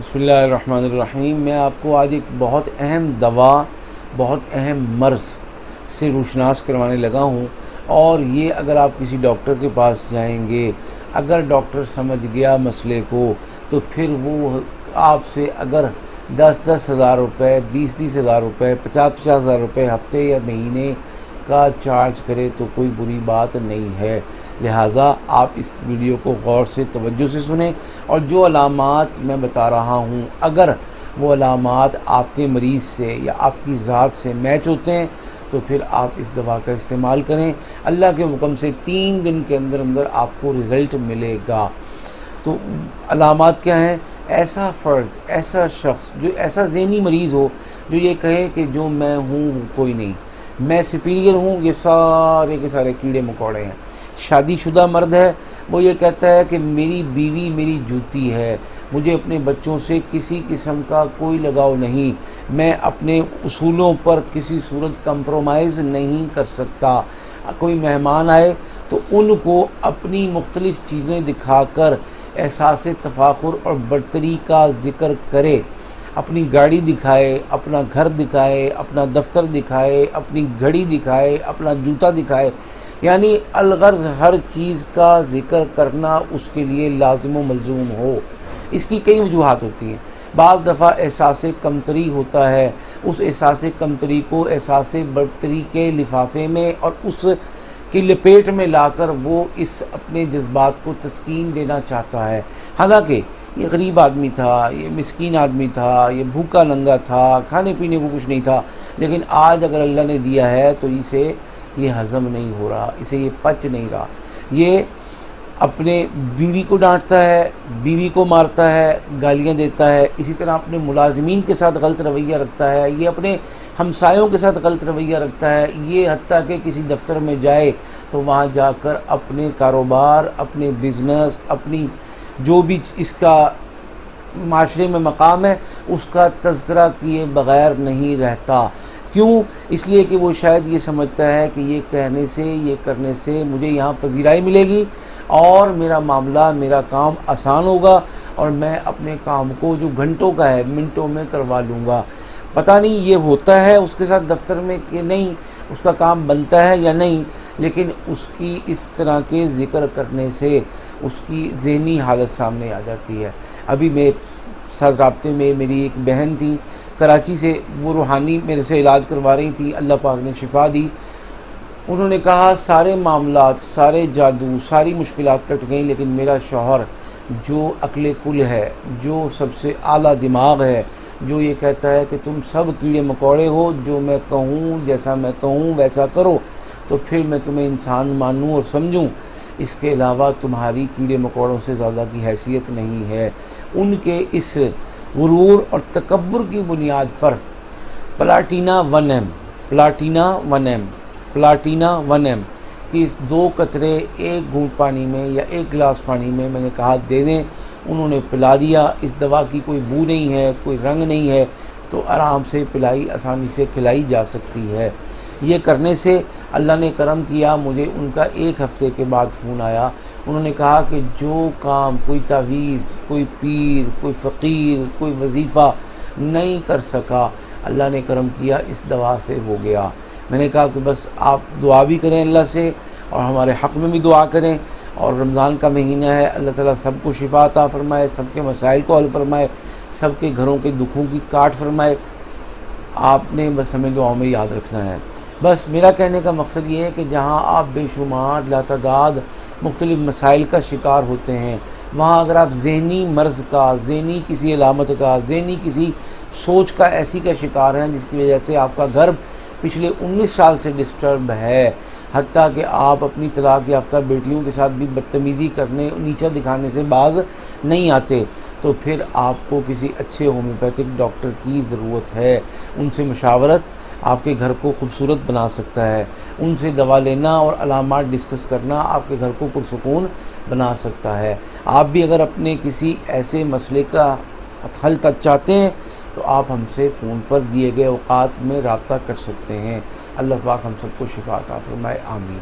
بسم اللہ الرحمن الرحیم۔ میں آپ کو آج ایک بہت اہم دوا، بہت اہم مرض سے روشناس کروانے لگا ہوں، اور یہ اگر آپ کسی ڈاکٹر کے پاس جائیں گے، اگر ڈاکٹر سمجھ گیا مسئلے کو، تو پھر وہ آپ سے اگر 10 ہزار روپے، 20 ہزار روپے، 50 ہزار روپے ہفتے یا مہینے کا چارج کرے تو کوئی بری بات نہیں ہے۔ لہٰذا آپ اس ویڈیو کو غور سے توجہ سے سنیں، اور جو علامات میں بتا رہا ہوں اگر وہ علامات آپ کے مریض سے یا آپ کی ذات سے میچ ہوتے ہیں تو پھر آپ اس دوا کا استعمال کریں۔ اللہ کے حکم سے 3 دن کے اندر اندر آپ کو رزلٹ ملے گا۔ تو علامات کیا ہیں؟ ایسا فرد، ایسا شخص جو ایسا ذہنی مریض ہو جو یہ کہے کہ جو میں ہوں کوئی نہیں، میں سپیریئر ہوں، یہ سارے کے سارے کیڑے مکوڑے ہیں۔ شادی شدہ مرد ہے، وہ یہ کہتا ہے کہ میری بیوی میری جوتی ہے، مجھے اپنے بچوں سے کسی قسم کا کوئی لگاؤ نہیں، میں اپنے اصولوں پر کسی صورت کمپرومائز نہیں کر سکتا۔ کوئی مہمان آئے تو ان کو اپنی مختلف چیزیں دکھا کر احساس تفاخر اور برتری کا ذکر کرے، اپنی گاڑی دکھائے، اپنا گھر دکھائے، اپنا دفتر دکھائے، اپنی گھڑی دکھائے، اپنا جوتا دکھائے، یعنی الغرض ہر چیز کا ذکر کرنا اس کے لیے لازم و ملزوم ہو۔ اس کی کئی وجوہات ہوتی ہیں۔ بعض دفعہ احساس کمتری ہوتا ہے، اس احساس کمتری کو احساس برتری کے لفافے میں اور اس کی لپیٹ میں لا کر وہ اس اپنے جذبات کو تسکین دینا چاہتا ہے۔ حالانکہ یہ غریب آدمی تھا، یہ مسکین آدمی تھا، یہ بھوکا ننگا تھا، کھانے پینے کو کچھ نہیں تھا، لیکن آج اگر اللہ نے دیا ہے تو اسے یہ ہضم نہیں ہو رہا، اسے یہ پچ نہیں رہا۔ یہ اپنے بیوی کو ڈانٹتا ہے، بیوی کو مارتا ہے، گالیاں دیتا ہے، اسی طرح اپنے ملازمین کے ساتھ غلط رویہ رکھتا ہے، یہ اپنے ہمسایوں کے ساتھ غلط رویہ رکھتا ہے، یہ حتیٰ کہ کسی دفتر میں جائے تو وہاں جا کر اپنے کاروبار، اپنے بزنس، اپنی جو بھی اس کا معاشرے میں مقام ہے اس کا تذکرہ کیے بغیر نہیں رہتا۔ کیوں؟ اس لیے کہ وہ شاید یہ سمجھتا ہے کہ یہ کہنے سے، یہ کرنے سے مجھے یہاں پذیرائی ملے گی اور میرا معاملہ، میرا کام آسان ہوگا، اور میں اپنے کام کو جو گھنٹوں کا ہے منٹوں میں کروا لوں گا۔ پتہ نہیں یہ ہوتا ہے اس کے ساتھ دفتر میں کہ نہیں، اس کا کام بنتا ہے یا نہیں، لیکن اس کی اس طرح کے ذکر کرنے سے اس کی ذہنی حالت سامنے آ جاتی ہے۔ ابھی میں ساتھ رابطے میں میری ایک بہن تھی کراچی سے، وہ روحانی میرے سے علاج کروا رہی تھی، اللہ پاک نے شفا دی۔ انہوں نے کہا سارے معاملات، سارے جادو، ساری مشکلات کٹ گئیں، لیکن میرا شوہر جو عقل کل ہے، جو سب سے اعلیٰ دماغ ہے، جو یہ کہتا ہے کہ تم سب کیڑے مکوڑے ہو، جو میں کہوں، جیسا میں کہوں ویسا کرو، تو پھر میں تمہیں انسان مانوں اور سمجھوں، اس کے علاوہ تمہاری کیڑے مکوڑوں سے زیادہ کی حیثیت نہیں ہے۔ ان کے اس غرور اور تکبر کی بنیاد پر پلاٹینا 1M کی 2 قطرے ایک گھونٹ پانی میں یا 1 گلاس پانی میں میں نے کہا دے دیں، انہوں نے پلا دیا۔ اس دوا کی کوئی بو نہیں ہے، کوئی رنگ نہیں ہے، تو آرام سے پلائی، آسانی سے کھلائی جا سکتی ہے۔ یہ کرنے سے اللہ نے کرم کیا، مجھے ان کا 1 ہفتے کے بعد فون آیا، انہوں نے کہا کہ جو کام کوئی تعویذ، کوئی پیر، کوئی فقیر، کوئی وظیفہ نہیں کر سکا، اللہ نے کرم کیا، اس دوا سے ہو گیا۔ میں نے کہا کہ بس آپ دعا بھی کریں اللہ سے، اور ہمارے حق میں بھی دعا کریں، اور رمضان کا مہینہ ہے، اللہ تعالیٰ سب کو شفا عطا فرمائے، سب کے مسائل کو حل فرمائے، سب کے گھروں کے دکھوں کی کاٹ فرمائے۔ آپ نے بس ہمیں دعاؤں میں یاد رکھنا ہے۔ بس میرا کہنے کا مقصد یہ ہے کہ جہاں آپ بے شمار لاتعداد مختلف مسائل کا شکار ہوتے ہیں، وہاں اگر آپ ذہنی مرض کا، ذہنی کسی علامت کا، ذہنی کسی سوچ کا ایسی کا شکار ہیں جس کی وجہ سے آپ کا گھر پچھلے 19 سال سے ڈسٹرب ہے، حتیٰ کہ آپ اپنی طلاق یافتہ بیٹیوں کے ساتھ بھی بدتمیزی کرنے، نیچا دکھانے سے باز نہیں آتے، تو پھر آپ کو کسی اچھے ہومیوپیتھک ڈاکٹر کی ضرورت ہے۔ ان سے مشاورت آپ کے گھر کو خوبصورت بنا سکتا ہے، ان سے دوا لینا اور علامات ڈسکس کرنا آپ کے گھر کو پرسکون بنا سکتا ہے۔ آپ بھی اگر اپنے کسی ایسے مسئلے کا حل تک چاہتے ہیں تو آپ ہم سے فون پر دیے گئے اوقات میں رابطہ کر سکتے ہیں۔ اللہ پاک ہم سب کو شفا عطا فرمائے، آمین۔